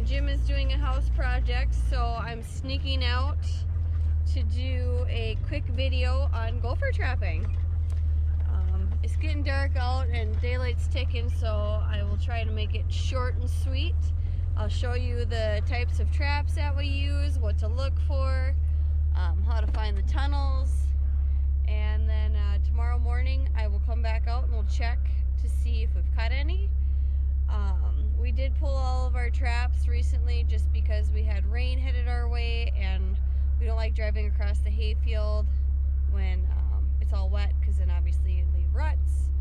and Jim is doing a house project, so I'm sneaking out to do a quick video on gopher trapping. It's getting dark out and daylight's ticking, so I will try to make it short and sweet. I'll show you the types of traps that we use, what to look for, how to find the tunnels, and then tomorrow morning I will come back out and we'll check to see if we've caught any. We did pull all of our traps recently just because we had rain headed our way, and we don't like driving across the hayfield when it's all wet, because then obviously you leave ruts.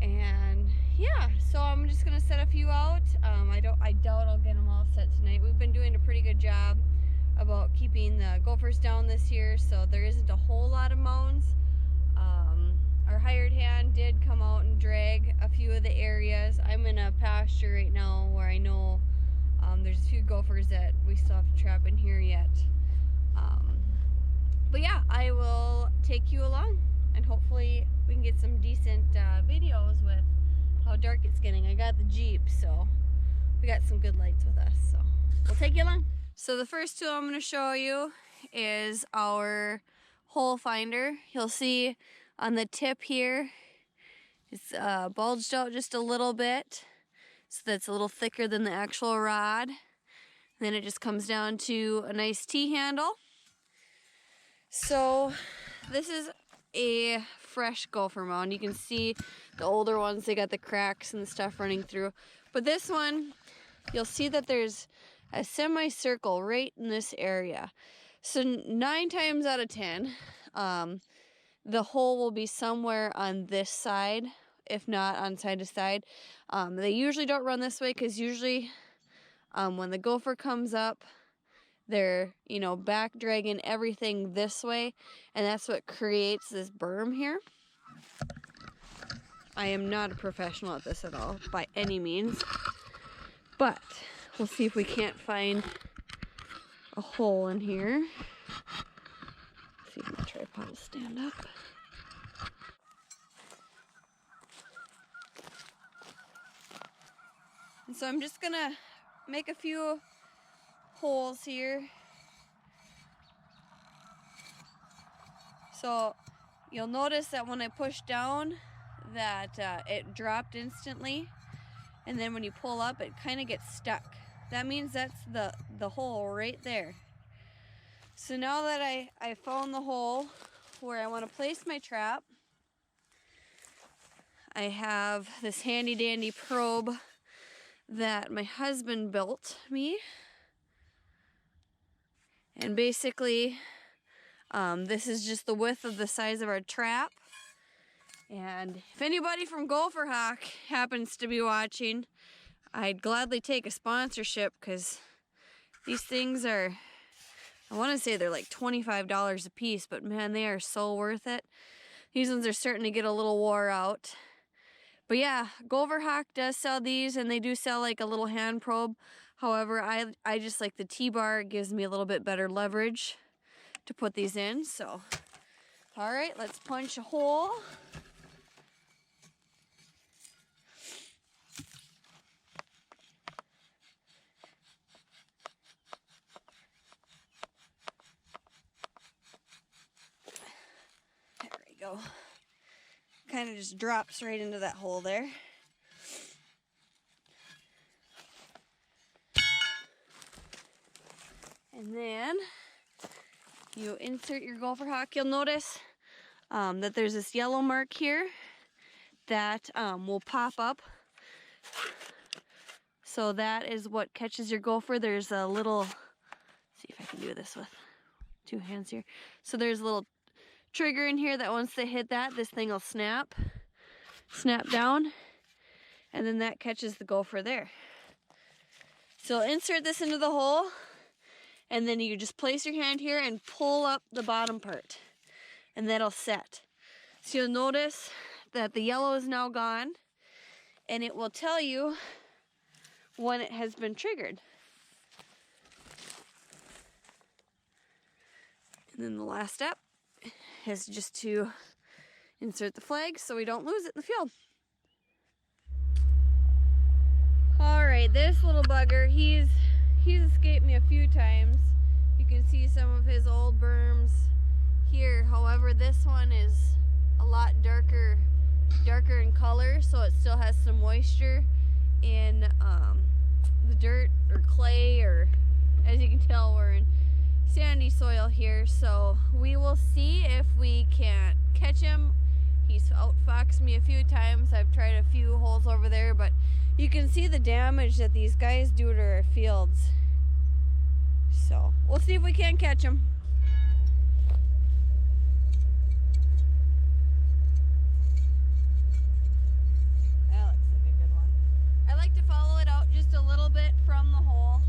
And yeah, so I'm just gonna set a few out. I doubt I'll get them all set tonight. We've been doing a pretty good job about keeping the gophers down this year, so there isn't a whole lot of mounds. Our hired hand did come out and drag a few of the areas. I'm in a pasture right now where I know there's a few gophers that we still have to trap in here yet. But yeah, I will take you along and hopefully we can get some decent videos with how dark it's getting. I got the Jeep, so we got some good lights with us, so we'll take you along. So the first tool I'm going to show you is our hole finder. You'll see on the tip here, it's bulged out just a little bit, so that's a little thicker than the actual rod. And then it just comes down to a nice T-handle. So this is a fresh gopher mound. You can see the older ones, they got the cracks and the stuff running through. But this one, you'll see that there's a semicircle right in this area. So 9 times out of 10, the hole will be somewhere on this side, if not on side to side. They usually don't run this way because usually when the gopher comes up, they're, back dragging everything this way, and that's what creates this berm here. I am not a professional at this at all, by any means, but we'll see if we can't find a hole in here. Let's see if my tripod will stand up. And so I'm just gonna make a few holes here. So you'll notice that when I push down that it dropped instantly, and then when you pull up it kind of gets stuck. That means that's the hole right there. So now that I found the hole where I want to place my trap, I have this handy dandy probe that my husband built me. And basically, this is just the width of the size of our trap. And if anybody from Gopher Hawk happens to be watching, I'd gladly take a sponsorship, because these things are, I want to say they're like $25 a piece, but man, they are so worth it. These ones are starting to get a little wore out. But yeah, Gopher Hawk does sell these, and they do sell like a little hand probe. However, I just like the T-bar. It gives me a little bit better leverage to put these in. So, all right, let's punch a hole. There we go. Kind of just drops right into that hole there. And then you insert your Gopher Hawk. You'll notice that there's this yellow mark here that will pop up. So that is what catches your gopher. There's a little, let's see if I can do this with 2 hands here. So there's a little trigger in here that once they hit that, this thing will snap down, and then that catches the gopher there. So insert this into the hole, and then you just place your hand here and pull up the bottom part, and that'll set. So you'll notice that the yellow is now gone, and it will tell you when it has been triggered. And then the last step is just to insert the flag so we don't lose it in the field. Alright, this little bugger, he's he's escaped me a few times. You can see some of his old berms here. However, this one is a lot darker in color, so it still has some moisture in the dirt or clay, or as you can tell, we're in sandy soil here. So we will see if we can't catch him. He's outfoxed me a few times. I've tried a few holes over there, but you can see the damage that these guys do to our fields. So we'll see if we can catch him. That looks like a good one. I like to follow it out just a little bit from the hole.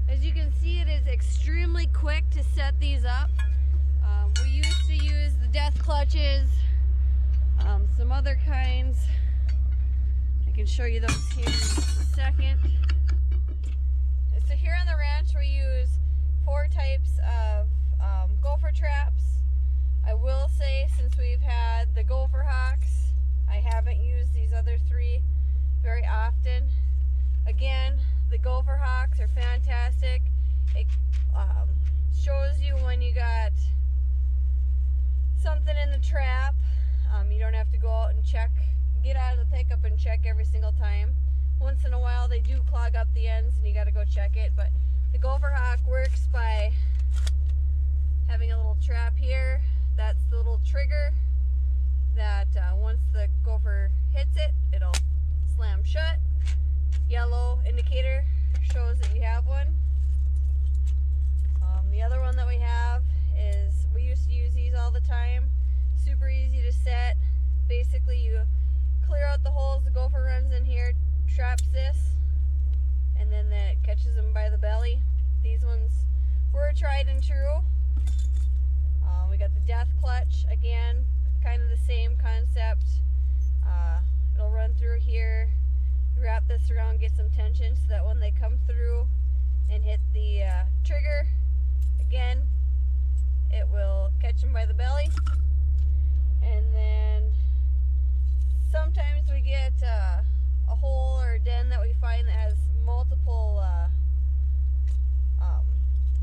As you can see, it is extremely quick to set these up. We used to use the death clutches, some other kinds. I can show you those here in a second. So here on the ranch we use 4 types of gopher traps. I will say, since we've had the Gopher hawks, I haven't used these other 3 very often. Again, the Gopher hawks are fantastic. It shows you when you got something in the trap. You don't have to go out and check, get out of the pickup and check every single time. Once in a while they do clog up the ends and you got to go check it, but the Gopher hawk works by having a little trap here. That's the little trigger that once the gopher hits it, it'll slam shut. Yellow indicator shows that you have one. The other one that we have is, we used to use these all the time. Super easy to set. Basically you clear out the holes, the gopher runs in here, traps this, and then it catches them by the belly. These ones were tried and true. We got the death clutch, again, kind of the same concept. It'll run through here. Wrap this around, get some tension so that when they come through and hit the trigger, again, it will catch them by the belly. And then sometimes we get a hole or a den that we find that has multiple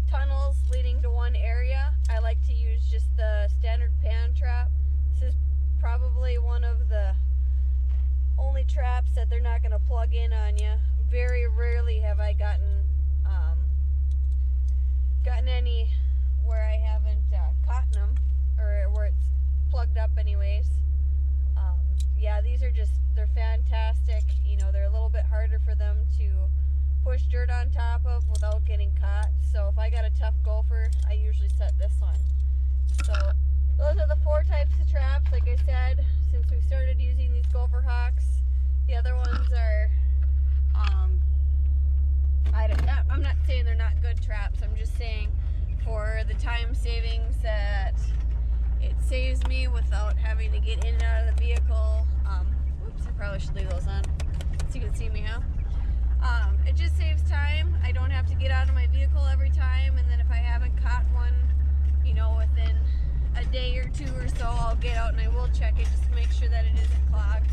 tunnels leading to one area. I like to use just the standard pan trap. This is probably one of the only traps that they're not going to plug in on you. Very rarely have I gotten any where I haven't caught them, or where it's plugged up anyways. Yeah, these are just, they're fantastic. You know, they're a little bit harder for them to push dirt on top of without getting caught. So if I got a tough gopher, I usually set this one. So those are the 4 types of traps. Like I said, since we started using these Gopher hawks, the other ones are, I'm not saying they're not good traps. I'm just saying for the time savings that it saves me without having to get in and out of the vehicle. Oops, I probably should leave those on so you can see me, huh? It just saves time. I don't have to get out of my vehicle every time, and then if I haven't caught one, you know, within a day or 2 or so, I'll get out and I will check it just to make sure that it isn't clogged.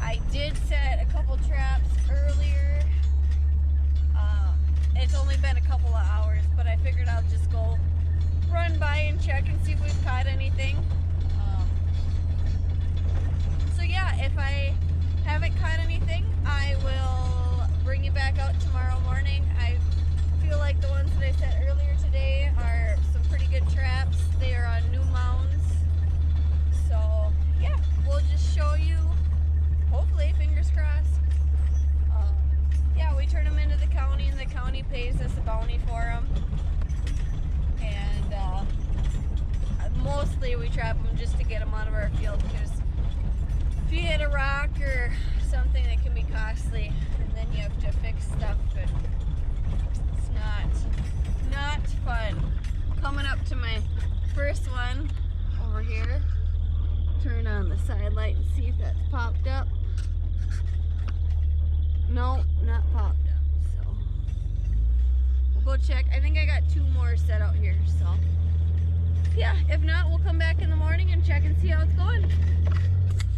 I did set a couple traps earlier. It's only been a couple of hours, but I figured I'll just go run by and check and see if we've caught anything. So yeah, if I haven't caught anything, I will bring you back out tomorrow morning. I feel like the ones that I set earlier today are some pretty good traps. They are on new mounds. So yeah, we'll just show you, hopefully, fingers crossed. Yeah, we turn them into the county and the county pays us a bounty for them. And mostly we trap them just to get them out of our field, because if you hit a rock or something, that can be costly, and then you have to fix stuff, and it's not fun. Coming up to check. I think I got 2 more set out here, so yeah, if not, we'll come back in the morning and check and see how it's going.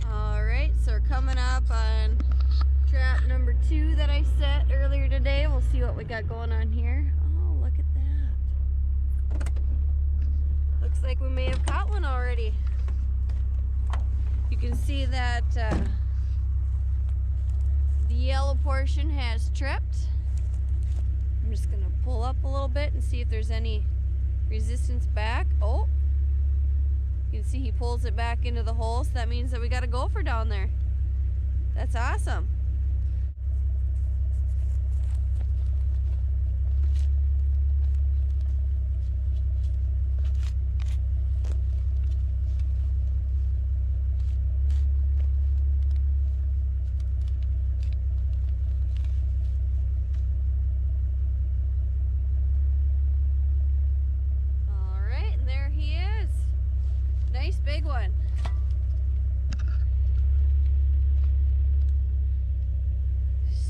Alright, so we're coming up on trap number 2 that I set earlier today. We'll see what we got going on here. Oh, look at that. Looks like we may have caught one already. You can see that the yellow portion has tripped. I'm just going to pull up a little bit and see if there's any resistance back. Oh, you can see he pulls it back into the hole, so that means that we got a gopher down there. That's awesome. Nice big one.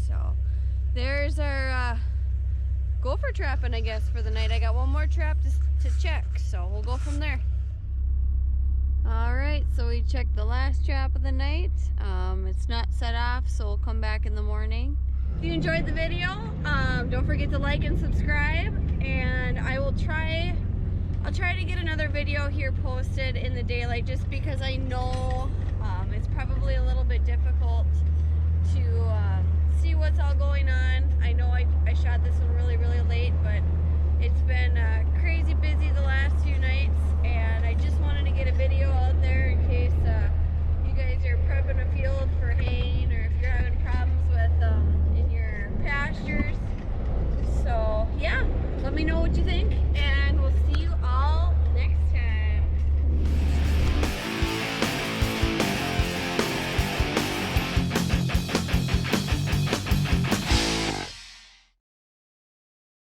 So there's our gopher trapping, I guess, for the night. I got one more trap to check, so we'll go from there. Alright, so we checked the last trap of the night. It's not set off, so we'll come back in the morning. If you enjoyed the video, don't forget to like and subscribe, and I'll try to get another video here posted in the daylight, just because I know it's probably a little bit difficult to see what's all going on. I know I shot this one really late, but it's been crazy busy the last few nights, and I just wanted to get a video out there in case you guys are prepping a field for haying, or if you're having problems with in your pastures. So yeah, let me know what you think, and